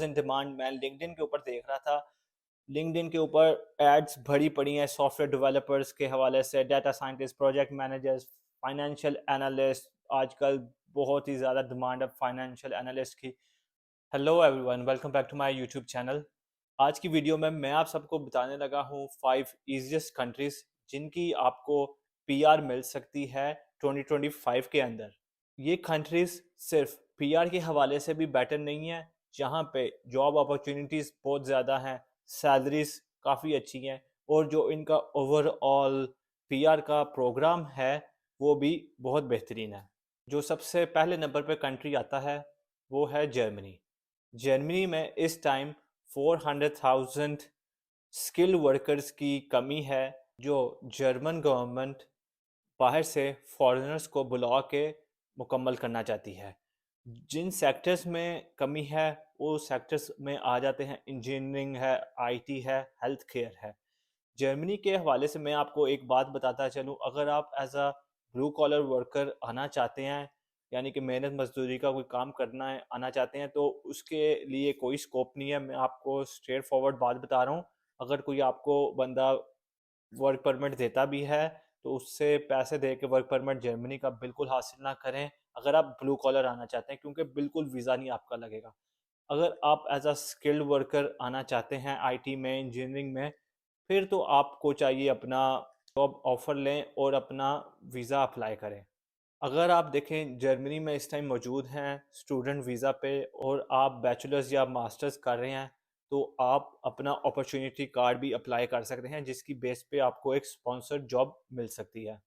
In demand मैं LinkedIn के ऊपर देख रहा था। लिंक्डइन के ऊपर एड्स भरी पड़ी हैं सॉफ्टवेयर डेवलपर्स के हवाले से, data scientist, project managers, financial analyst. आजकल बहुत ही ज़्यादा डिमांड है फाइनेंशियल एनालिस्ट की। Hello everyone, welcome back to my YouTube channel. आज की वीडियो में मैं आप सबको बताने लगा हूँ 5 ईजीएस्ट कंट्रीज जिनकी आपको पीआर मिल सकती है 2025 के अंदर। ये कंट्रीज सिर्फ पीआर के हवाले से भी बेटर नहीं है, जहाँ पे जॉब अपॉर्चुनिटीज़ बहुत ज़्यादा हैं, सैलरीज काफ़ी अच्छी हैं, और जो इनका ओवरऑल पीआर का प्रोग्राम है वो भी बहुत बेहतरीन है। जो सबसे पहले नंबर पे कंट्री आता है वो है जर्मनी। जर्मनी में इस टाइम 400,000 स्किल वर्कर्स की कमी है, जो जर्मन गवर्नमेंट बाहर से फॉरेनर्स को बुला के मुकम्मल करना चाहती है। जिन सेक्टर्स में कमी है वो सेक्टर्स में आ जाते हैं, इंजीनियरिंग है, आईटी है, हेल्थ केयर है। जर्मनी के हवाले से मैं आपको एक बात बताता चलूँ, अगर आप as a blue collar worker आना चाहते हैं, यानी कि मेहनत मजदूरी का कोई काम करना है आना चाहते हैं, तो उसके लिए कोई स्कोप नहीं है। मैं आपको स्ट्रेट फॉरवर्ड बात बता रहा हूँ। अगर कोई आपको बंदा वर्क परमिट देता भी है तो उससे पैसे दे के वर्क परमिट जर्मनी का बिल्कुल हासिल ना करें अगर आप ब्लू कॉलर आना चाहते हैं, क्योंकि बिल्कुल वीज़ा नहीं आपका लगेगा। अगर आप एज अ स्किल्ड वर्कर आना चाहते हैं आईटी में, इंजीनियरिंग में, फिर तो आपको चाहिए अपना जॉब ऑफ़र लें और अपना वीज़ा अप्लाई करें। अगर आप देखें जर्मनी में इस टाइम मौजूद हैं स्टूडेंट वीज़ा पे और आप बैचलर्स या मास्टर्स कर रहे हैं, तो आप अपना अपॉर्चुनिटी कार्ड भी अप्लाई कर सकते हैं, जिसकी बेस पे आपको एक स्पॉन्सर्ड जॉब मिल सकती है।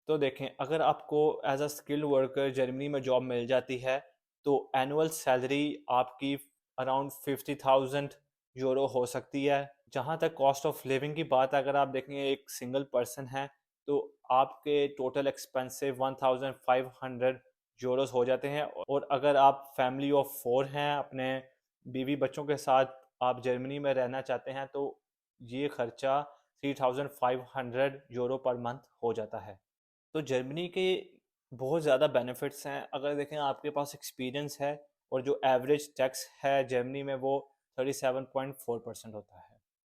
तो देखें, अगर आपको as a skilled worker Germany में जॉब मिल जाती है तो एनुअल सैलरी आपकी अराउंड 50,000 यूरो हो सकती है। जहाँ तक कॉस्ट ऑफ लिविंग की बात अगर आप देखेंगे, एक सिंगल पर्सन है तो आपके टोटल एक्सपेंसिव 1500 यूरोस हो जाते हैं। और अगर आप फैमिली ऑफ 4 हैं, अपने बीवी बच्चों के साथ आप जर्मनी में रहना चाहते हैं, तो ये खर्चा 3500 यूरो पर मंथ हो जाता है। तो जर्मनी के बहुत ज़्यादा बेनिफिट्स हैं। अगर देखें, आपके पास एक्सपीरियंस है और जो एवरेज टैक्स है जर्मनी में वो 37.4% होता है।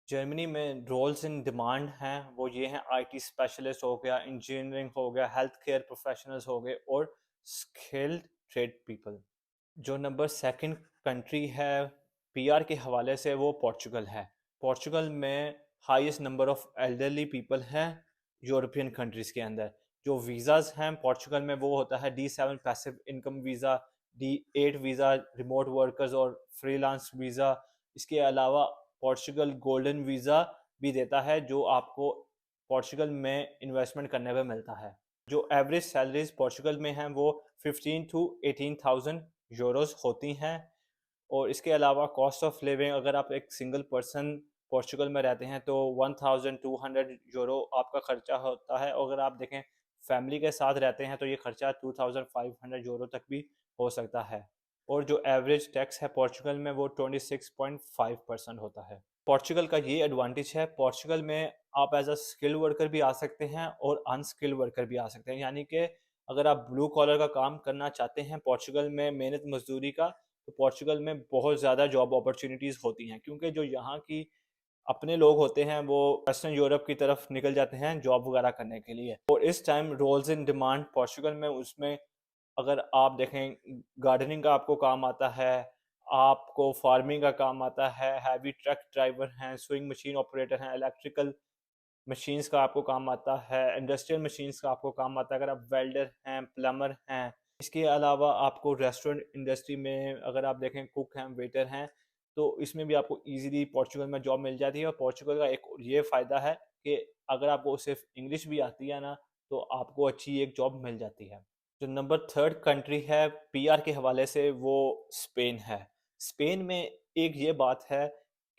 जर्मनी में रोल्स इन डिमांड हैं वो ये हैं: आईटी स्पेशलिस्ट हो गया, इंजीनियरिंग हो गया, हेल्थ केयर प्रोफेशनल्स हो गए, और स्किल्ड ट्रेड पीपल। जो नंबर सेकंड कंट्री है पीआर के हवाले से वो पोर्चुगल है। पोर्चुगल में highest number of elderly people हैं यूरोपियन कंट्रीज़ के अंदर। जो वीज़ाज़ हैं पोर्चुगल में वो होता है D7 passive income visa, D8 visa remote workers और फ्रीलांस वीज़ा। इसके अलावा पोर्चुगल गोल्डन वीज़ा भी देता है, जो आपको पोर्चुगल में इन्वेस्टमेंट करने पे मिलता है। जो एवरेज सैलरीज पोर्चुगल में हैं वो 15 टू 18,000 यूरोस होती हैं। और इसके अलावा कॉस्ट ऑफ लिविंग, अगर आप एक सिंगल पर्सन पोर्चुगल में रहते हैं तो 1200 यूरो आपका खर्चा होता है। और अगर आप देखें फैमिली के साथ रहते हैं तो ये खर्चा 2500 यूरो तक भी हो सकता है। और जो एवरेज टैक्स है पोर्चुगल में वो 26.5% होता है। पोर्चुगल का ये एडवांटेज है, पोर्चुगल में आप एज अ स्किल्ड वर्कर भी आ सकते हैं और अनस्किल्ड वर्कर भी आ सकते हैं। यानी कि अगर आप ब्लू कॉलर का काम करना चाहते हैं पोर्चुगल में, मेहनत मजदूरी का, तो पोर्चुगल में बहुत ज़्यादा जॉब अपॉर्चुनिटीज़ होती हैं, क्योंकि जो यहाँ की अपने लोग होते हैं वो वेस्टर्न यूरोप की तरफ निकल जाते हैं जॉब वगैरह करने के लिए। और इस time roles in demand Portugal में, उसमें अगर आप देखें गार्डनिंग का आपको काम आता है, आपको फार्मिंग का काम आता है, हैवी ट्रक ड्राइवर हैं, स्विंग मशीन ऑपरेटर हैं, इलेक्ट्रिकल मशीन्स का आपको काम आता है, इंडस्ट्रियल मशीन्स का आपको काम आता है अगर आप वेल्डर हैं, प्लम्बर हैं। इसके अलावा आपको रेस्टोरेंट इंडस्ट्री में अगर आप देखें कुक हैं, वेटर हैं, तो इसमें भी आपको ईज़िली पोर्चुगल में जॉब मिल जाती है। और पोर्चुगल का एक ये फ़ायदा है कि अगर आपको सिर्फ इंग्लिश भी आती है ना, तो आपको अच्छी एक जॉब मिल जाती है। जो नंबर थर्ड कंट्री है पीआर के हवाले से वो स्पेन है। स्पेन में एक ये बात है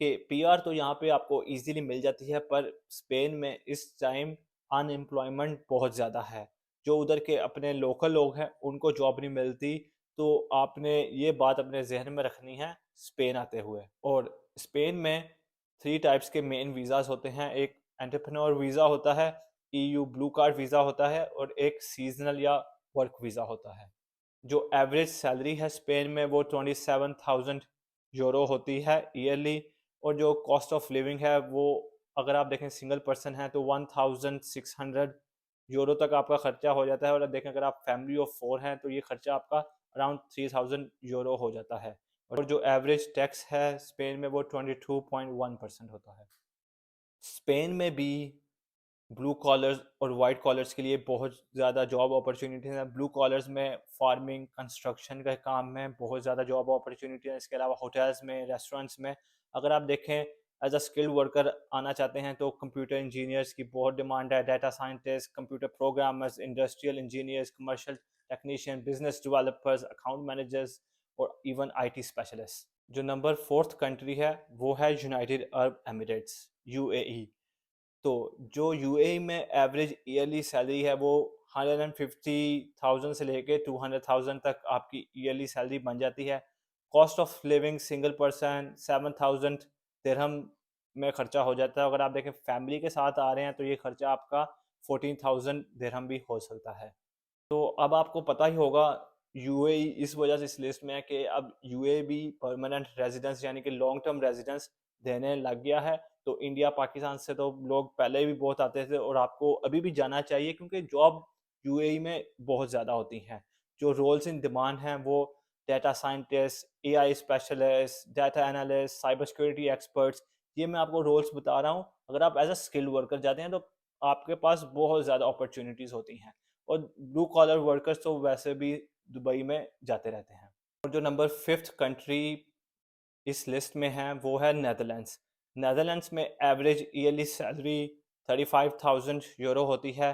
कि पीआर तो यहाँ पे आपको इजीली मिल जाती है, पर स्पेन में इस टाइम अनएम्प्लॉयमेंट बहुत ज़्यादा है। जो उधर के अपने लोकल लोग हैं उनको जॉब नहीं मिलती। तो आपने ये बात अपने जहन में रखनी है स्पेन आते हुए। और स्पेन में 3 टाइप्स के मेन वीज़ाज़ होते हैं। एक एंटरप्रेन्योर वीज़ा होता है, ईयू ब्लू कार्ड वीज़ा होता है, और एक सीजनल या वर्क वीज़ा होता है। जो एवरेज सैलरी है स्पेन में वो 27,000 यूरो होती है ईयरली। और जो कॉस्ट ऑफ लिविंग है वो अगर आप देखें सिंगल पर्सन है तो 1600 यूरो तक आपका खर्चा हो जाता है। और देखें अगर आप फैमिली ऑफ 4 हैं तो ये खर्चा आपका अराउंड 3000 यूरो हो जाता है। और जो एवरेज टैक्स है स्पेन में वो 22.1% होता है। स्पेन में भी ब्लू कॉलर्स और वाइट कॉलर्स के लिए बहुत ज़्यादा जॉब अपॉर्चुनिटीज़ हैं। ब्लू कॉलर्स में फार्मिंग कंस्ट्रक्शन का काम में बहुत ज़्यादा जॉब अपॉर्चुनिटी है। इसके अलावा होटल्स में, रेस्टोरेंट्स में अगर आप देखें एज अ स्किल्ड वर्कर आना चाहते हैं तो कंप्यूटर इंजीनियर्स की बहुत डिमांड है। Data scientist, computer programmers, industrial engineers, commercial technician, business developers, account managers और इवन आईटी स्पेशलिस्ट। जो नंबर 4th कंट्री है वो है यूनाइटेड अरब एमिरेट्स, यूएई। तो जो यूएई में एवरेज ईयरली सैलरी है वो 150,000 से लेके 200,000 तक आपकी ईयरली सैलरी बन जाती है। Cost of living single person 7,000 दिरहम में खर्चा हो जाता है। अगर आप देखें फैमिली के साथ आ रहे हैं तो ये खर्चा आपका 14,000 दिरहम भी हो सकता है। तो अब आपको पता ही होगा यूएई इस वजह से इस लिस्ट में है कि अब यूएई भी परमानेंट रेजिडेंस यानी कि लॉन्ग टर्म रेजिडेंस देने लग गया है। तो इंडिया पाकिस्तान से तो लोग पहले भी बहुत आते थे और आपको अभी भी जाना चाहिए क्योंकि जॉब यूएई में बहुत ज़्यादा होती हैं। जो रोल्स इन डिमांड हैं वो data scientist, AI specialist, data analyst, cyber security experts, ये मैं आपको रोल्स बता रहा हूँ। अगर आप एज अ स्किल्ड वर्कर जाते हैं तो आपके पास बहुत ज़्यादा अपॉर्चुनिटीज़ होती हैं। और ब्लू कॉलर वर्कर्स तो वैसे भी दुबई में जाते रहते हैं। और जो नंबर 5th कंट्री इस लिस्ट में है वो है नेदरलैंड्स। नेदरलैंड्स में एवरेज ईयरली सैलरी 35,000 यूरो होती है।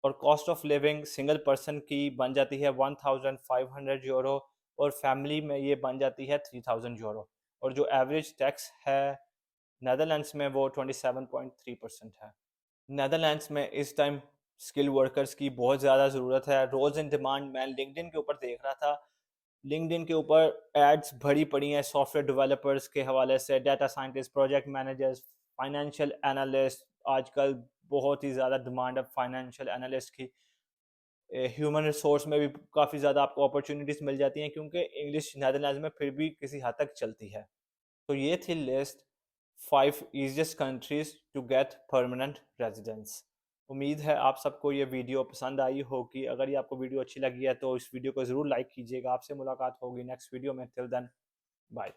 और cost of living single person की बन जाती है 1,500 यूरो। और फैमिली में ये बन जाती है 3,000 यूरो। और जो एवरेज टैक्स है नेदरलैंड्स में वो 27.3% है। नेदरलैंड्स में इस टाइम स्किल वर्कर्स की बहुत ज़्यादा ज़रूरत है। रोल्स इन डिमांड मैं लिंक्डइन के ऊपर देख रहा था। लिंक्डइन के ऊपर एड्स भरी पड़ी हैं सॉफ्टवेयर डेवलपर्स के हवाले से, data scientist, project managers, financial analyst. आजकल बहुत ही ज़्यादा डिमांड है फाइनेंशियल एनालिस्ट की। ह्यूमन रिसोर्स में भी काफ़ी ज़्यादा आपको अपॉर्चुनिटीज़ मिल जाती हैं क्योंकि इंग्लिश नेदरलैंड्स में फिर भी किसी हद तक चलती है। तो ये थी list 5 easiest countries to get permanent residence. उम्मीद है आप सबको ये वीडियो पसंद आई होगी। अगर ये आपको वीडियो अच्छी लगी है तो इस वीडियो को ज़रूर लाइक कीजिएगा। आपसे मुलाकात होगी नेक्स्ट वीडियो में। Till then bye.